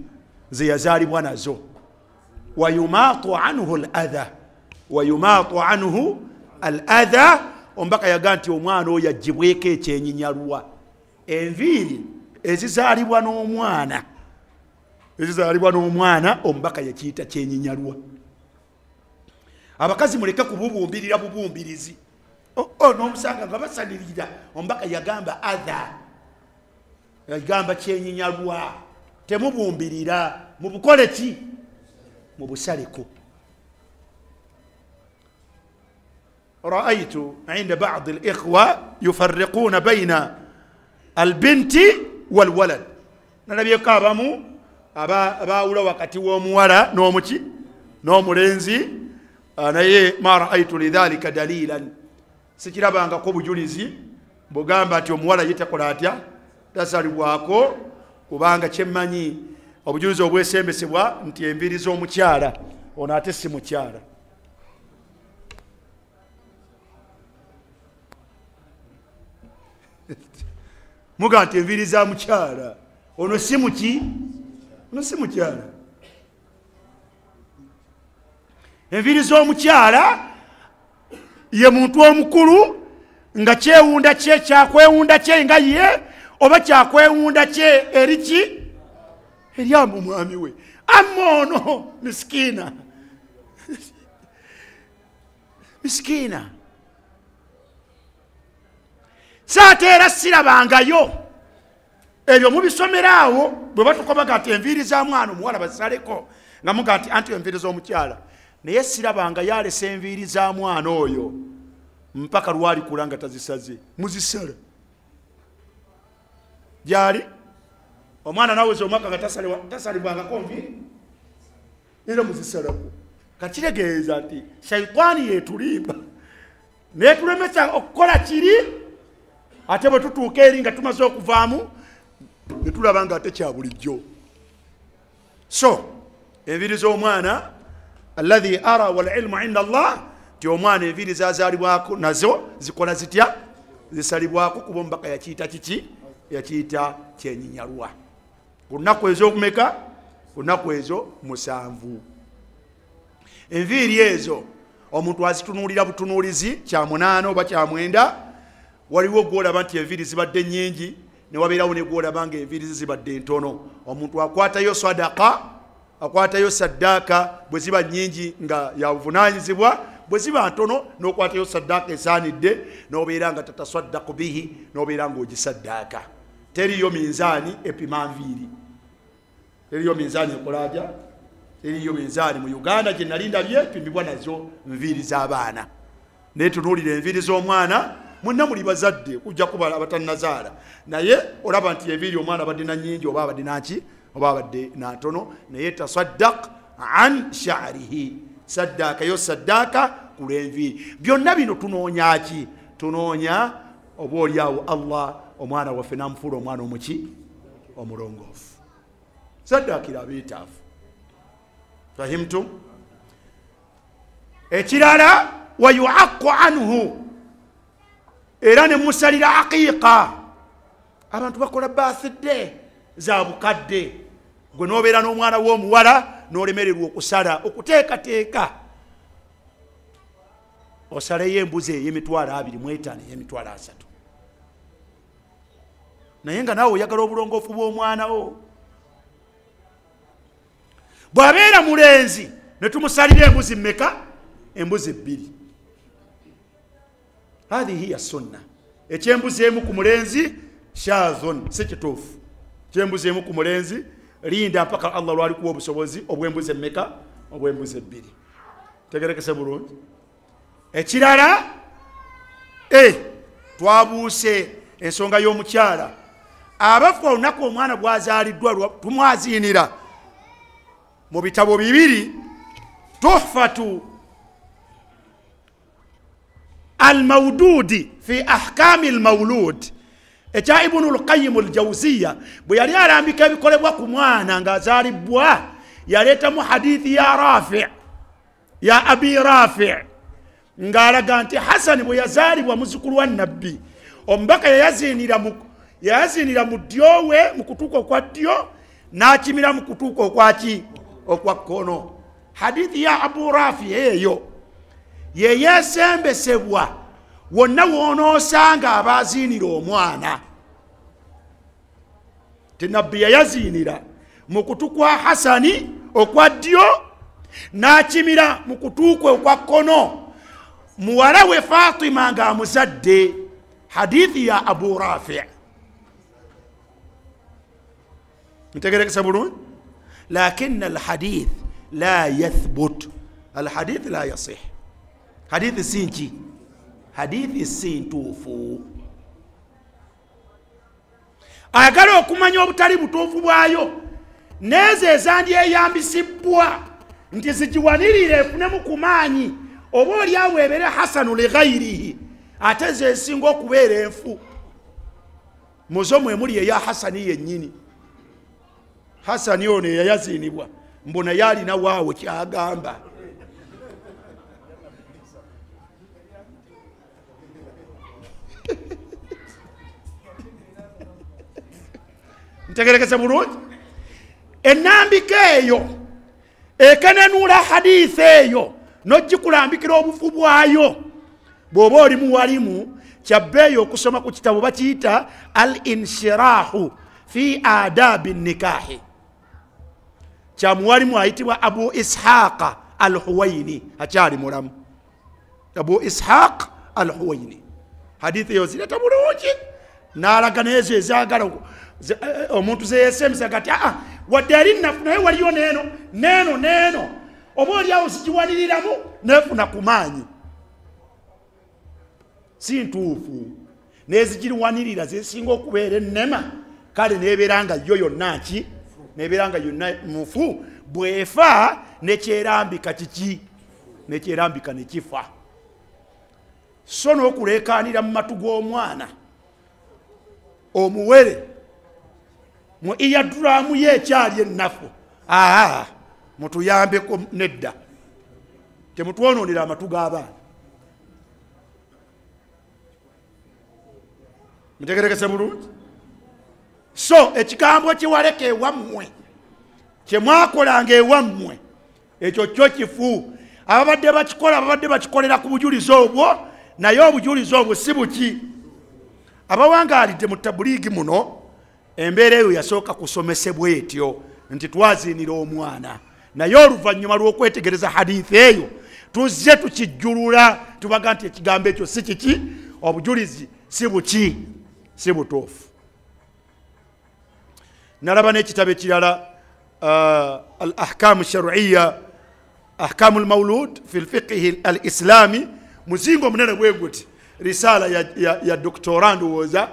Speaker 2: ze yazaalibwa nazo. Wayumaatu anhu al-adha, wayumaatu anhu al-adha. Ombaka yaga nti omwana oyo agibweko ekyenyinyalwa. Enviiri ezizaalibwa n'omwana, ezizaalibwa n'omwana ombaka yakiyita kyenyinyalwa. Abakazi muleke kububumbirira bubumbirizi. N'omusanga nga basanirira, ombaka yagamba adha, yagamba kyenyinyalwa. Temubumbirira, mubukole ki? Mubusaleko. رأيت عند بعض الإخوة يفرقون بين البنت والولد. نبي كابامو abaawula wakati w'omuwala n'omuki n'omulenzi naye ma raaitu lidhalika dalilan sikirabangako bujulizi bugamba nti omuwala ye takola atya tasalibwako kubanga kyemmanyi obujulizi obwesembesebwa nti enviiri z'omukyala ono ate si mukyala muga nti enviiri za mukyala ono si muki ono si mukyala enviiri z'omukyala ye muntu omukulu nga kyewunda kye kyakwewunda kye nga ye oba kyakwewunda kye eriki eri omwami we amma ono miskiina miskiina saate era sirabangayo ebyo mubisomeraawo bwe batukobaga nti enviiri za mwana omuwala bazisaleko nga muga nti anti enviiri z'omukyala naye sirabanga yalesa enviiri za mwana oyo mpaka lwali kula nga tazisaze muzisala gyali omwana naweza omwaka nga tasalibwangako nviiri era muzisalako kakitegeeza nti shaitaani yetulimba naye tulemesa okukola kiri ate bwe tutuuka eri nga tumaze okuvaamu netulaba nga ate kya bulijjo so enviiri z'omwana alladhi ara walilmu inda Allah ti omwana enviiri zazaalibwako nazo zikola zitya zisalibwako kuba omubaka yakiyita kiki yakiyita kyenyinyalwa ku nnaku ez'okumeka ku nnaku ezo 7 enviiri ezo omuntu azitunuulira butunuulizi kya 8 oba kya 9 waliwo gwolaba nti enviiri zibadde nnyingi newabeerawo ne gwolaba nga enviiri zibadde ntono omuntu akwatayo sadaka akwatayo saddaaka bwe ziba nnyingi nga yabuvunaanyizibwa bwe ziba ntono n'okwatayo saddaaka esaanidde n'obeera nga tatasaddaku bihi n'obeera ng'ogisaddaaka teriyo minzaani epima nviiri teriyo minzaani ekolaja teriyo minzaani mu Uganda gye nali ndabye pimibwa nazo nviiri z'abaana naye tunuulira enviiri z'omwana mwenna muli bazadde kujja kuba abatannazaala naye olaba nti enviiri omwana abadde na nnyingi oba abadde naki oba abadde nantono naye tasaddaq an sha'rihi saddaaka yo saddaaka ku lw'enviiri byonna bino tunoonya ki tunoonya oba oliawo Allah omwana waffe namufuula omwana omuki omulongoofu saddaakira abeetaafu fahimtum ekirala wayuaqqu anhu era ne musalira aqiiqa abantu bakola birthday za bukadde gwe n'obeera n'omwana w'omuwala n'olemererwa okusala okuteekateeka osaleyo embuzi ey'emitwalo 25 ey'emitwalo 3 naye nga naawe oyagala obulongoofu bw'omwana wo bw'abeera mulenzi ne tumusalira embuzi mmeka embuzi 2 hadi hiya sunna ekyembuzi emu ku mulenzi shazun si kituufu kyembuzi emu ku mulenzi linda mpaka Allah lwali kuwa obusobozi obw'embuzi emmeka obw'embuzi 2 tegerekese bulungi ekirala twabuuse ensonga y'omukyala abafu olunaku omwana bwazaaliddwa tumwaziinira mu bitabo 2 tuhfatu almawdudi fi ahkami almawlud ekya Ibn al-Qayyim al-Jawziyya bwe yali alambika ebikolebwa ku mwana ng'azaalibwa yaleetamu hadithi ya Rafi' ya Abi Rafi' ng'alaga nti Hasani bwe yazaalibwa muzzukulu wa Nabbi omubaka yayaziinira mu ddyo we mu kutuuka okwa ddyo n'akimira mu kutuuka okwaki okwa kkono hadithi ya Abu Rafi' eyo yeyeesembesebwa wonna woonoosanga abaaziinira omwana ti Nabbi yayaziinira mu kutu kwa Hasani okwa ddyo n'akimira mu kutuuka okwa kkono muwala we Fatima ng'amuzadde hadithi ya Abu Rafi' ntegerekesa bulungi lakin alhadith la yathbut alhadith la yasih hadithi sinki hadithi sintuufu agala okumanya obutali butuufu bwayo nezo ezandyeyambisibwa nti zigiwanirire efunemu ku maanyi oba olyawo ebeere hasanu lighairihi ate zesinga okubeera enfu muzo mwemuli eya hasani yennyini. Hasani ono eyayaziinibwa mbona yalina waawe kyagamba. Ntegerekese bulungi. Ennambika eyo ekenenuula hadithi eyo n'ogikulambikira obufu bwayo bw'oba oli muwalimu kyabbeeyo okusoma ku kitabo bakiyita al inshirahu fi adabi nikahi kya muwalimu ayitibwa Abu Ishaqa al Huwaini akyali mulamu. Abu Ishaq al Huwaini hadithi eyo zireta bulungi n'alaga nezo ezagala omuntu zeyesemesa gati wadde ali nnafu naye waliyo neeno oba olyawo zikiwaniriramu nefuna ku maanyi si ntuufu nezigiriwanirira zesinga okubeera ennema kale nebeera nga yo yonna ki nebeera nga yonna mufu bwefa nekyerambika kiki nekyerambika nekifa. So n'okuleekaanira mu matu g'omwana omuwere mu iyaduramu ye ekyali ennafu mutuyambeko nedda temutwononera amatu g'abaana. Mutegerekese bulungi. So ekigambo kiwaleka ewammwe kyemwakolanga ewammwe ekyo kyo kifu. Ababadde bakikolera ku bujulizi obwo naye obujulizi obwo si buki. Abawangaalidde mu tabuliigi muno embeera eyo yasooka kusomesebwa etyo nti twaziinira omwana naye oluvannyuma lw'okwetegereza hadithi eyo tuzze tukijjulula tubaga nti ekigambo ekyo si kiki obujulizi si buki si butuufu. Nalaba n'ekitabo ekirala al ahkamu shar'iyya ahkamu al mawlud fi al fiqh al islami muzingo munene bwe guti risala ya doktora ndowooza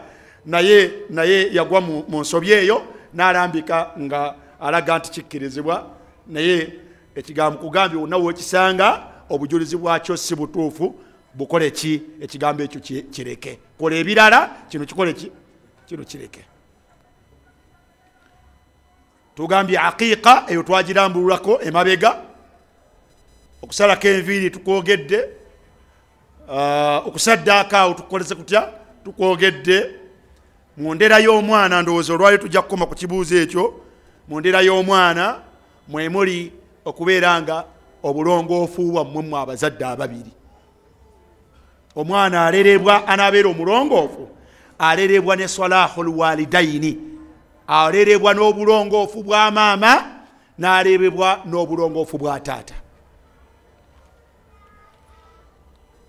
Speaker 2: naye yagwa mu nsobi eyo n'alambika nga alaga nti kikkirizibwa naye ekigambo kugambye wonna wekisanga obujulizi bwakyo si butuufu bukole ki ekigambo ekyo kireke kola ebirala kino kikole ki kino kireke. Tugambye aqiqa eyo twagirambululako emabega okusalako enviiri tukwogedde okusaddaaka awo tukoleze kutya tukwogedde. Mu ndera y'omwana ndowooza olwali tujja kukoma ku kibuuzo ekyo. Mu ndera y'omwana mwe muli okubeera nga obulongoofu bwammwe mu abazadde ababiri. Omwana alerebwa anaabeera omulongoofu alerebwa ne salahul walidaini alerebwa n'obulongoofu bwa maama n'alerebwa n'obulongoofu bwa taata.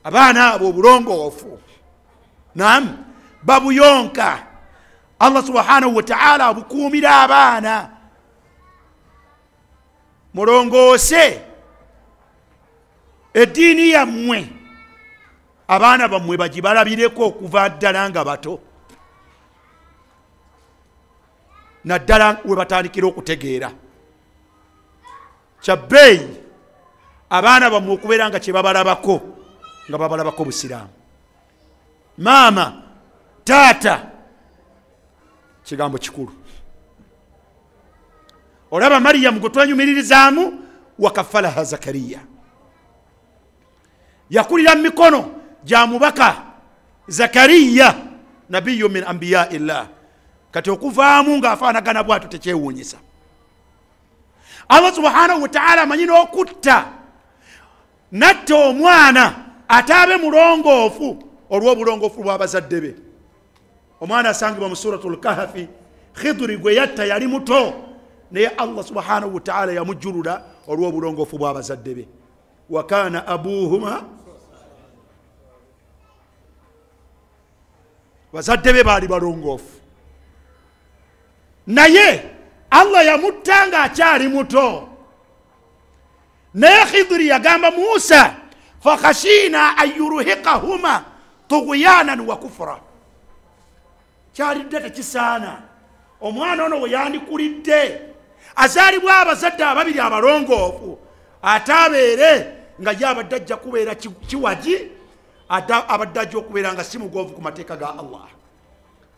Speaker 2: Abaana abo obulongoofu naam babuyonka. Allah subhanahu wa ta'ala abukuumira abaana. Mulongoose eddiini yammwe abaana bammwe bagibalabireko okuva ddala nga bato naddala we batandikira okutegeera. Kyabbeeyi abaana bammwe okubeera nga kye babalabako nga babalabako busiraamu. Maama taata kigambo kikulu. Olaba Mariyamu gwe twenyumiririzaamu wakafalaha Zakariya yakulira mu mikono gya mubaka Zakariya nabiyu min anbiya illah. Kati okuvaamu ng'afaanagana bw'atyo tekyewuunyisa. Allah subhanahu wa ta'ala amanyi n'okutta natta omwana ataabe mulongoofu olw'obulongoofu bw'abazadde be. Omwana asangibwa mu suratul kahfi Khidri gwe yatta yali muto naye Allah subhanahu wa ta'ala yamujjulula olw'obulongoofu bw'abazadde be. Wa kaana abuhuma bazadde be baali balongoofu naye Allah yamutta nga akyali muto. Naye Khidri yagamba Musa fakhashina an yurhiqahuma tughyanan wa kufra. Kyalidde tekisaana omwana ono we yandikulidde azaalibwa abazadde ababiri abalongoofu ate abeere nga ye abadde ajja kubeera kiwagi abadde ajja okubeera nga si mugonvu ku mateeka ga Allah.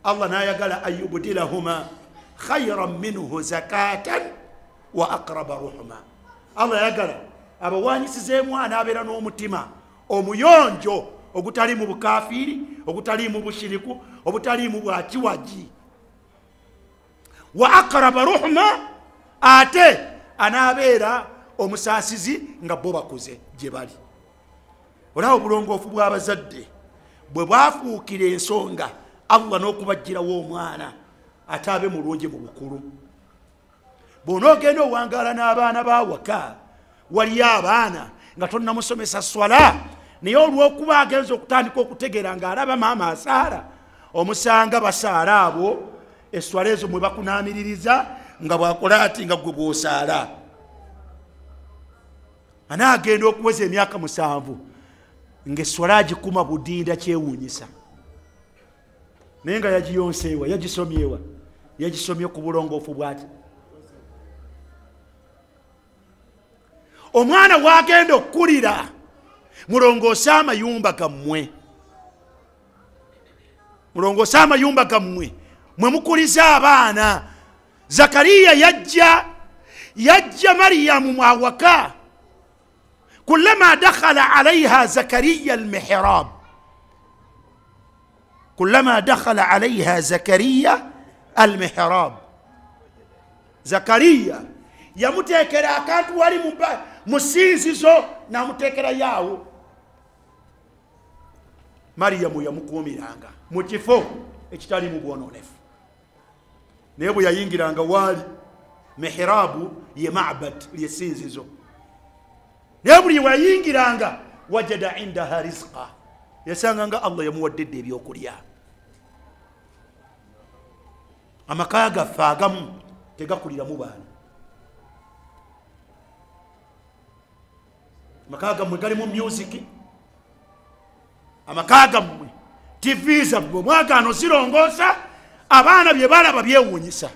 Speaker 2: Allah n'ayagala an yubdilahuma khayran minhu zakatan wa aqraba ruhuma. Allah yagala abawanyisizeemu anaabeera n'omutima omuyonjo ogutali mu bukafiiri, ogutali mu bushiriku, obutali mu bwakiwagi. Wa aqraba ruhuma, ate anaabeera omusaasizi nga bo bakuze gye bali. Olaba obulongoofu bw'abazadde bwe bwafuukira ensonga Allah n'okubagirawo omwana ate abe mulungi mu bukulu. Bw'onoogenda owangaala n'abaana bawaka, waliyo abaana nga tonnamusomesa swala, naye olw'okuba agenza okutandika okutegeera ng'alaba maama asaala, omusanga basaala abo eswala ezo mwe bakunamiririza nga bwakola ati nga gwe bw'osaala. Anaagenda okuweza emyaka 7 ng'eswala agikuma budinda kyewuunyisa, naye nga yagiyonseewa, yagisomyewa, yagisomye ku bulongoofu bwati. Omwana wagenda okukulira, mulongoose amayumba gammwe, mulongoose amayumba gammwe mwe mukuliza abaana. Zakariya yajja Maryamu mwawaka, kullama dakhala alayha Zakariya almihrab, kullama dakhala alayha Zakariya almihrab. Zakariya yamuteekera akantu wali mu ssinzizo n'amuteekera yaawo. Maryamu yamukuumiranga mu kifo ekitali mu bwonoonefu, naye bwe yayingiranga waali mihrabu ye ma'bad lyessinzizo, naye buli wayingiranga wajada indaha rizqa, yasanganga Allah yamuwaddedde ebyokulya. Amaka gaffe agamu tegakuliramu baana, amaka gammwe galimu music, amaka gammwe TV zammwe mwagaano zirongoosa, abaana bye balaba byewuunyisa.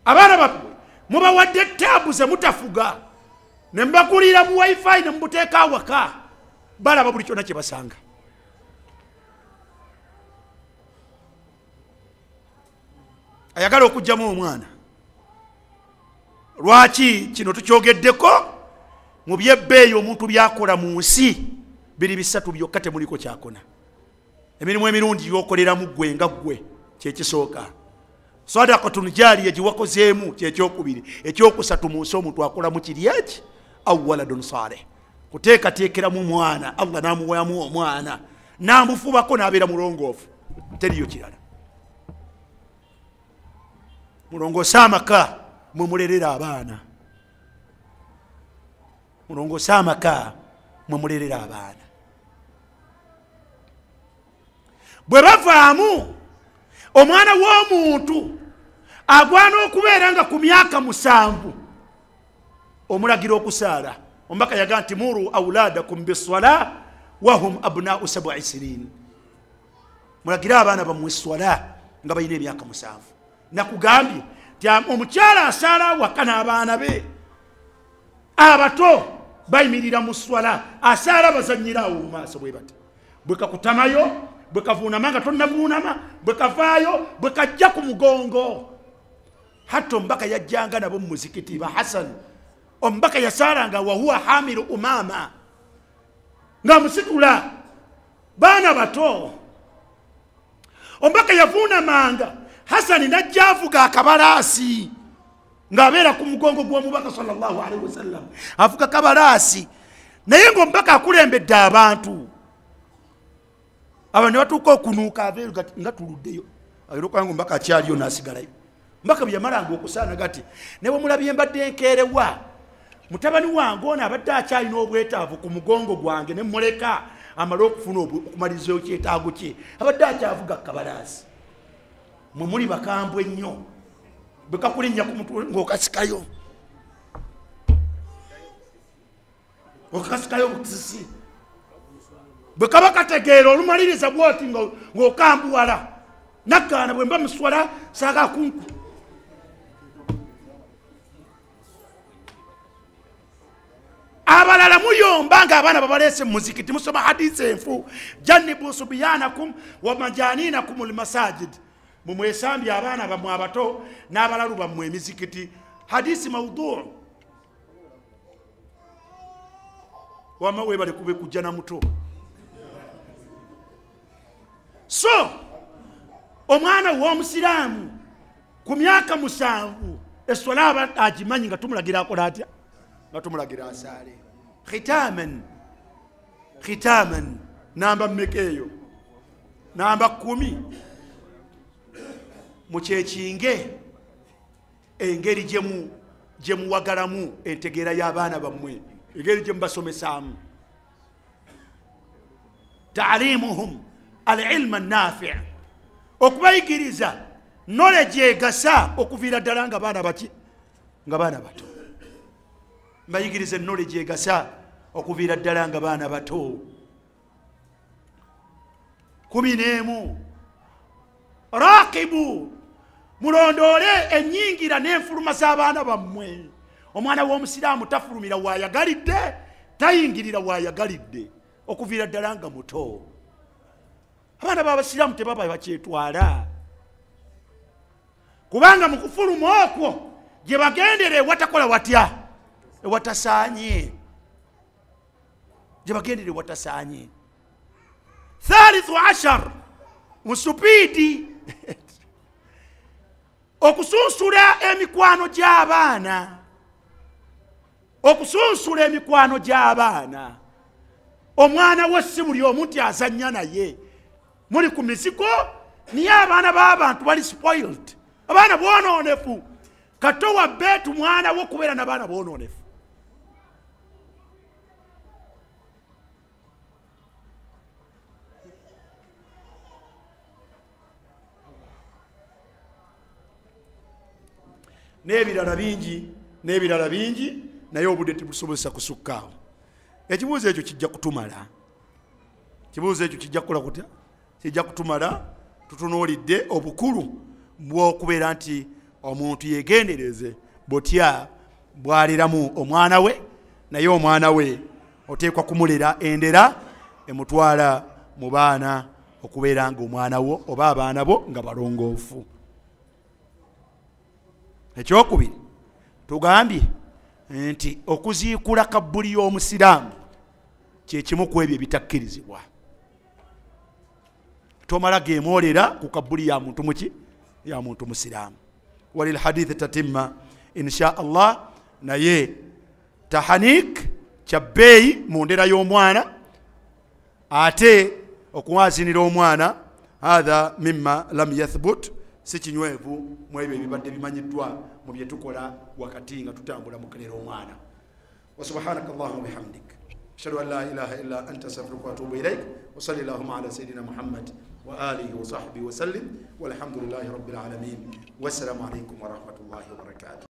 Speaker 2: Abaana bammwe mubawadde taabu ze mutafuga, ne mubakulira mu wifi ne mubuteeka awaka, balaba buli kyonna kye basanga. Ayagala okugyamu omwana. Lwaki kino tukyogeddeko? Mu byebbeeyi omuntu byakola mu nsi 3 byokka temuliko kyakona. Emirimu emirundi gyokoleramu ggwe nga ggwe kyekisooka. Sadaqatun jaariya giwakozeemu kyekyokubiri. Ekyokusatu mu nsi omuntu akolamu kiri eki? Awwaladun salih. Kuteekateekeramu mwana, Allah n'amuwamu omwana, n'amufubako n'abeera mulongoofu. Teriyo kirala. Mulongoose amaka mwe mulerera abaana, mulongoose amaka mwe mulerera abaana. Bwe bavaamu omwana w'omuntu agwana okubeera nga ku myaka 7 omulagira okusaala. Omubaka yaga nti muru awladakum biswala wahum abna'u 7 sinin, mulagira abaana bammwe swala nga balina emyaka 7. Nakugambye nti omukyala asaala waka n'abaana be abato bayimirira mu swala, asaala bazanyiraawo mu maaso bwe bati. Bwe kakutamayo, bwe kavuunama nga tonnavuunama, bwe kavaayo, bwe kajja ku mugongo. Hatta omubaka yajjanga nabo mu muzikiti ba Hasan, omubaka yasaalanga wa huwa hamiru umama, ng'amusitula baana bato. Omubaka yavuunamanga, Hasani najja avuga akabalaasi ng'abeera ku mugongo gw'omubaka sallallahu alaihi wasallam, avuga kabalaasi, naye ng'omubaka akulembedde abantu. Abantu ne batuuka okunuuka abeeru nga tuluddeyo, agenda omubaka akyaliyo n'asigalayo. Omubaka bwe yamalanga okusaana gati, ne bwe mulabye mbadde nkeerewa, mutabani wange ono abadde akyalina obwetaavu ku mugongo gwange, ne mmuleka amale okufuna okumaliriza ekyetaago kye, abadde akyavuga kabalaasi. Mwe muli bakambwe nnyo, bwe kakulinnya ku mutwe ng'okasikayo, okasikayo obutisi, bwe kaba kategeera olumaliriza bwoti ng'okambuwala, nakkaana bwe mba muswala saaga kunku abalala muyomba nga abaana babaleese mu muzikiti musoma hadisi enfu jannibu subyanakum wa majaninakum almasajid mumwesambye abaana bammwe abato n'abalalu bammwe emizikiti hadisi mauduu wama webale kube kujja na muto so omwana w'omusiraamu ku myaka 7 eswala aba agimanyi nga tumulagira akola atya nga tumulagira asaale khitaman namba mmekeeyo namba 10 mukyekinge engeri gyemuwagalamu entegeera y'abaana bammwe engeri gyemubasomesaamu taalimuhum alilma nafi' okubayigiriza knowledge egasa okuviira ddala nga baana baki nga baana bato mbayigiriza knowledge egasa okuviira ddala nga baana bato 11 raqibu mulondoole ennyingira n'enfuluma z'abaana bammwe omwana w'omusiraamu tafulumira waayagalidde tayingirira waayagalidde okuviira ddala nga muto abaana b'abasiraamu tebaba bakyetwala kubanga mu kufuluma okwo gye bagendera ewatakola watya ewatasaanye gye bagendera ewatasaanye 13 musupiidi okusunsula emikwano gy'abaana okusunsula emikwano gy'abaana omwana we si buli omu nti azannya naye muli ku mizigo niye abaana b'abantu bali spoiled abaana bwonoonefu kato wabbeetu mwana wo kubeera n'abaana bwonoonefu n'ebirala bingi naye obudde tebusobozesa kusukkaawo ekibuuzo ekyo kijja kutumala kibuuzo ekyo kijja kukola kutya kijja kutumala tutunuulidde obukulu bw'okubeera nti omuntu yegendereze botya bwaliramu omwana we naye omwana we oteekwa kumulera endera emutwala mu baana okubeera nga omwana wo oba abaana bo nga balongoofu ekyokubiri tugambye nti okuziikula kabbuli y'omusiraamu kyekimu ku ebyo ebitakkirizibwa tomala gemoolera ku kabbuli ya muntu muki ya muntu musiraamu walil hadithi tatimma insha allah naye tahanik kyabbeeyi mu ndera y'omwana ate okuwazinira omwana hatha mimma lam yathbut si kinywevu mu ebyo ebibadde bimanyiddwa mu bye tukola wakati nga tutambula mu kulera omwana wa subhanaka allahumma bihamdik ashhadu an la ilaha illa anta astaghfiruka wa atubu ilaik wa sallallahu ala sayidina muhammad wa alihi wa sahbihi wa sallim walhamdulillahi rabbil alamin wassalamu alaykum wa rahmatullahi wa barakatuh.